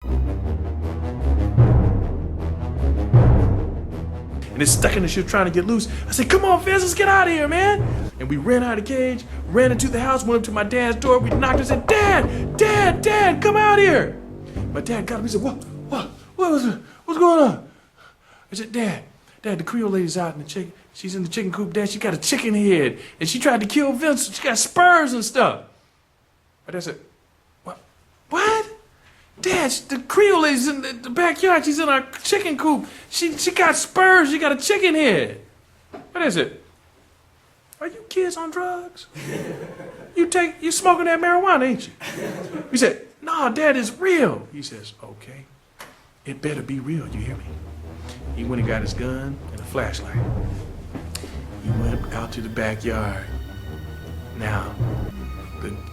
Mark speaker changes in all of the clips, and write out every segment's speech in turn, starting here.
Speaker 1: And it's stuck in there. She was trying to get loose. I said, come on, Vince, let's get out of here, man. And we ran out of the cage, ran into the house, went up to my dad's door. We knocked and said, Dad, come out here. My dad got up. He said, what's going on? I said, Dad, the Creole lady's out in the chicken. She's in the chicken coop, Dad. She got a chicken head. And she tried to kill Vince. She got spurs and stuff. My dad said, what? Dad, the Creole lady's in the backyard. She's in our chicken coop. She got spurs. She got a chicken head. What is it? Are you kids on drugs? You smoking that marijuana, ain't you? He said, no, Dad, it's real. He says, okay, it better be real. You hear me? He went and got his gun and a flashlight. He went out to the backyard. Now,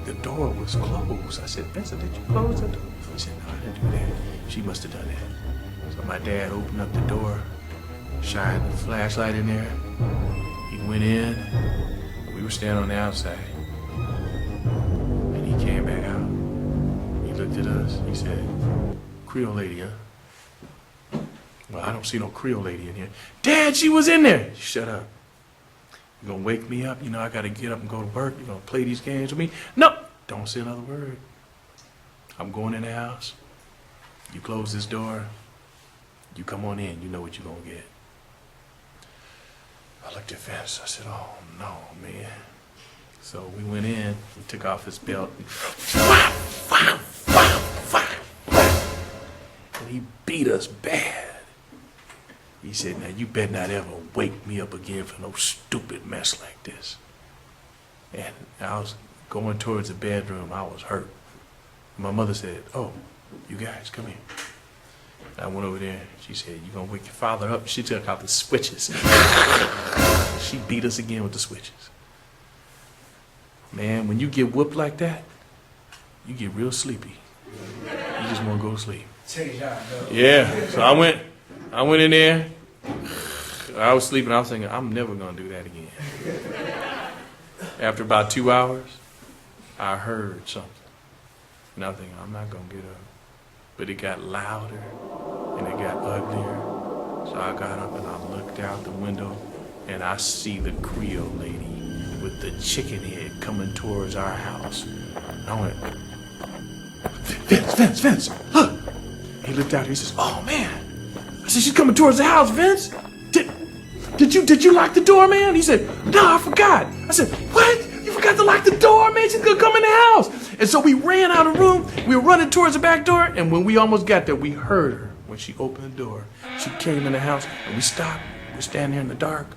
Speaker 1: the door was closed. I said, Vincent, did you close the door? He said, no, I didn't do that. She must have done that. So my dad opened up the door, shined the flashlight in there. He went in. We were standing on the outside. And he came back out. He looked at us. He said, Creole lady, huh? Well, I don't see no Creole lady in here. Dad, she was in there. Shut up. You gonna wake me up? You know I gotta get up and go to work. You gonna play these games with me? No, don't say another word. I'm going in the house. You close this door. You come on in. You know what you're gonna get. I looked at Vince. I said, oh no, man. So we went in. He took off his belt. And he beat us bad. He said, now you better not ever wake me up again for no stupid mess like this. And I was going towards the bedroom. I was hurt. My mother said, oh, you guys, come here. I went over there. She said, you gonna wake your father up? She took out the switches. She beat us again with the switches. Man, when you get whooped like that, you get real sleepy. You just want to go to sleep. Yeah, so I went in there. I was sleeping. I was thinking, I'm never going to do that again. After about 2 hours, I heard something. And I'm thinking, I'm not going to get up. But it got louder and it got uglier. So I got up and I looked out the window and I see the Creole lady with the chicken head coming towards our house. And I went, Vince, look. He looked out. He says, oh, man. I said, she's coming towards the house, Vince. Did you lock the door, man? He said, no, I forgot. I said, what? You forgot to lock the door, man? She's gonna come in the house. And so we ran out of the room. We were running towards the back door. And when we almost got there, we heard her. When she opened the door, she came in the house and we stopped. We're standing there in the dark.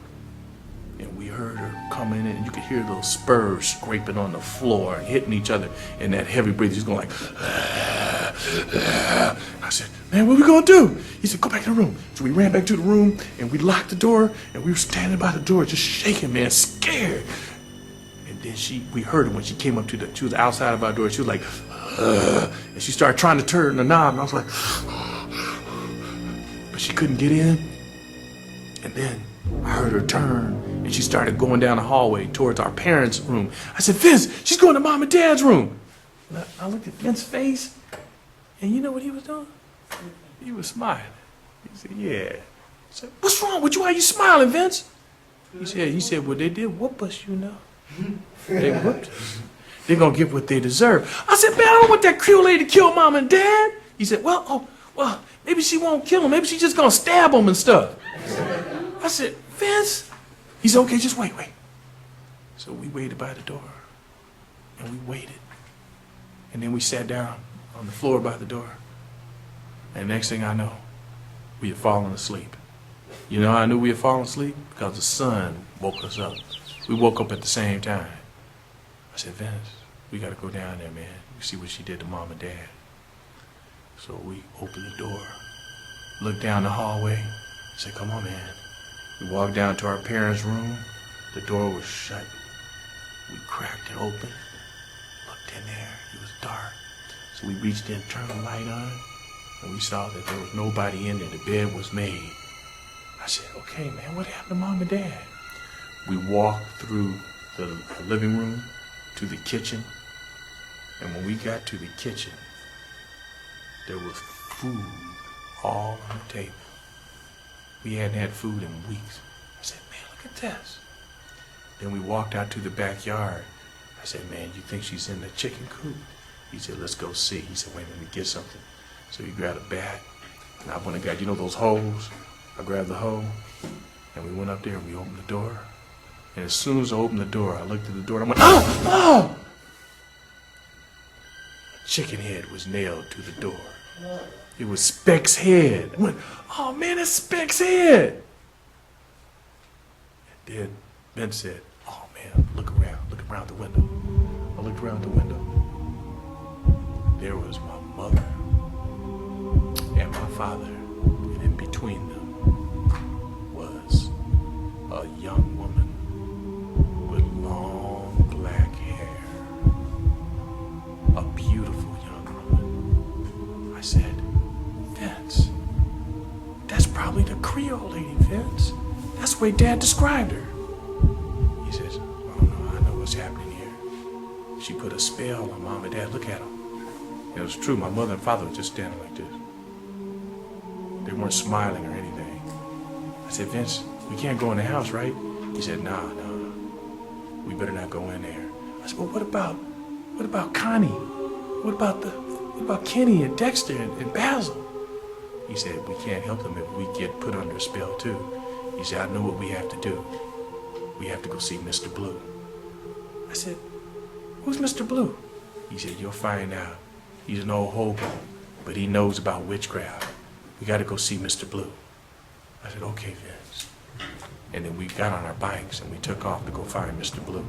Speaker 1: And we heard her coming in, and you could hear little spurs scraping on the floor and hitting each other. And that heavy breathing, she's going like, I said, man, what are we going to do? He said, go back to the room. So we ran back to the room, and we locked the door, and we were standing by the door just shaking, man, scared. And then we heard her when she came up she was outside of our door. She was like, and she started trying to turn the knob, and I was like, but she couldn't get in. And then I heard her turn, and she started going down the hallway towards our parents' room. I said, Vince, she's going to Mom and Dad's room. And I looked at Vince's face, and you know what he was doing? He was smiling. He said, yeah. I said, what's wrong with you? Why are you smiling, Vince? He said, well, they did whoop us, you know. They whooped us. They're going to get what they deserve. I said, man, I don't want that Creole lady to kill Mom and Dad. He said, well, maybe she won't kill them. Maybe she's just going to stab them and stuff. I said, Vince? He said, okay, just wait. So we waited by the door, and we waited. And then we sat down on the floor by the door. And next thing I know, we had fallen asleep. You know how I knew we had fallen asleep? Because the sun woke us up. We woke up at the same time. I said, Vince, we got to go down there, man. You see what she did to Mom and Dad. So we opened the door, looked down the hallway, said, come on, man. We walked down to our parents' room. The door was shut. We cracked it open, looked in there. It was dark. So we reached in, turned the light on, and we saw that there was nobody in there. The bed was made. I said, okay, man, what happened to Mom and Dad? We walked through the living room to the kitchen. And when we got to the kitchen, there was food all on the table. We hadn't had food in weeks. I said, man, look at this. Then we walked out to the backyard. I said, man, you think she's in the chicken coop? He said, let's go see. He said, wait, let me get something. So he grabbed a bat, and I went and got, you know those hoes? I grabbed the hoe, and we went up there and we opened the door. And as soon as I opened the door, I looked at the door and I went, oh, oh! A chicken head was nailed to the door. It was Speck's head. I went, oh man, it's Speck's head. And then Ben said, oh man, look around the window. I looked around the window. There was my mother and my father, and in between them was a young woman with long black hair. A beautiful young woman. I said, Vince, that's probably the Creole lady, Vince. That's the way Dad described her. He says, oh no, I know what's happening here. She put a spell on Mom and Dad. Look at them. It was true, my mother and father were just standing like this. They weren't smiling or anything. I said, Vince, we can't go in the house, right? He said, nah. We better not go in there. I said, well, what about Connie? What about Kenny and Dexter and Basil? He said, we can't help them if we get put under a spell too. He said, I know what we have to do. We have to go see Mr. Blue. I said, who's Mr. Blue? He said, you'll find out. He's an old hobo, but he knows about witchcraft. We got to go see Mr. Blue. I said, okay, Vince. And then we got on our bikes and we took off to go find Mr. Blue.